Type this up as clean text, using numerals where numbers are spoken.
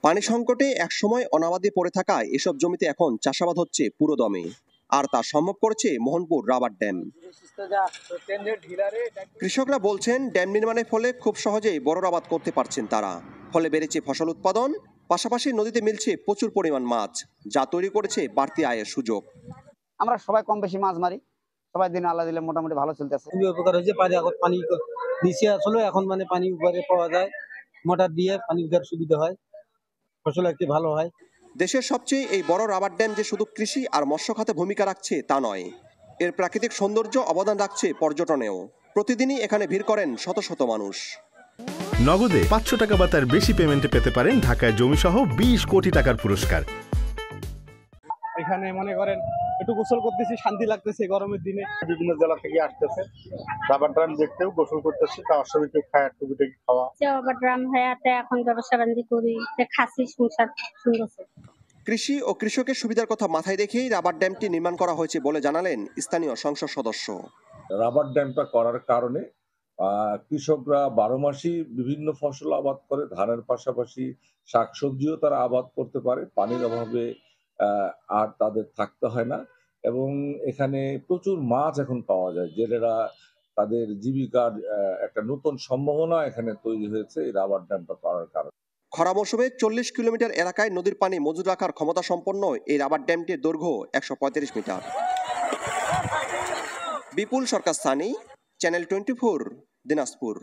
পানি সংকটে একসময় অনাবাদি পড়ে থাকা এসব জমিতে এখন চাষাবাদ হচ্ছে পুরোদমে, আর তা সম্ভব করেছে মোহনপুর রাবার ড্যাম। কৃষকরা বলছেন ড্যাম নির্মাণের ফলে খুব সহজেই বড় আবাদ করতে পারছেন তারা। ফলে বেড়েছে ফসল উৎপাদন, পাশাপাশি নদীতে মিলছে প্রচুর পরিমাণ মাছ, যা তৈরি করেছে বাড়তি আয়ের সুযোগ। আমরা সবাই কম বেশি মাছ মারি, সবাই দিন আল্লাহ দিলে মোটামুটি ভালো চলতেছে। খুবই উপকার হয়েছে। পানি নিচে আসলে এখন পানি উপরে পাওয়া যায়, মোটর দিয়ে পানি উঠার সুবিধা হয়, ফসল একটু ভালো হয়। দেশের সবচেয়ে এই বড় রাবার ড্যাম যে শুধু কৃষি আর মৎস্য খাতে ভূমিকা রাখছে তা নয়, এর প্রাকৃতিক সৌন্দর্য অবদান রাখছে পর্যটনেও। প্রতিদিনই এখানে ভিড় করেন শত শত মানুষ। নগদে 500 টাকা বা তার বেশি পেমেন্টে পেতে পারেন ঢাকায় জমিসহ 20 কোটি টাকার পুরস্কার। এখানে মনে করেন একটু গোসল করতেছি, শান্তি লাগতেছে গরমের দিনে। বিভিন্ন জেলা থেকে আসতেছে রাবার ড্যাম দেখতেও, গোসল করতেছে, তার সঙ্গে কেউ খায় টুকিটাকি খাওয়া। রাবার ড্যাম হয়েতে এখন ব্যবসা বাণিজ্য করি, খাসি সংসার সুন্দর। কৃষি ও কৃষকের সুবিধার কথা মাথায় রেখেই রাবার ড্যামটি নির্মাণ করা হয়েছে বলে জানালেন স্থানীয় সংসদ সদস্য। রাবার ড্যামটা করার কারণে কৃষকরা 12 মাসই বিভিন্ন ফসল আবাদ করে, ধানের পাশাপাশি শাকসবজিও তারা আবাদ করতে পারে। পানির অভাবে আর তাদের থাকতে হয় না, এবং এখানে প্রচুর মাছ এখন পাওয়া যায়। জেলেরা তাদের জীবিকার একটা নতুন সম্ভাবনা এখানে তৈরি হয়েছে এই রাবার ড্যামটা করার কারণে। খরা মৌসুমে 40 কিলোমিটার এলাকায় নদীর পানি মজুদ রাখার ক্ষমতা সম্পন্ন এই রাবার ড্যামটির দৈর্ঘ্য 135 মিটার। বিপুল সরকার সানি, চ্যানেল 24, দিনাজপুর।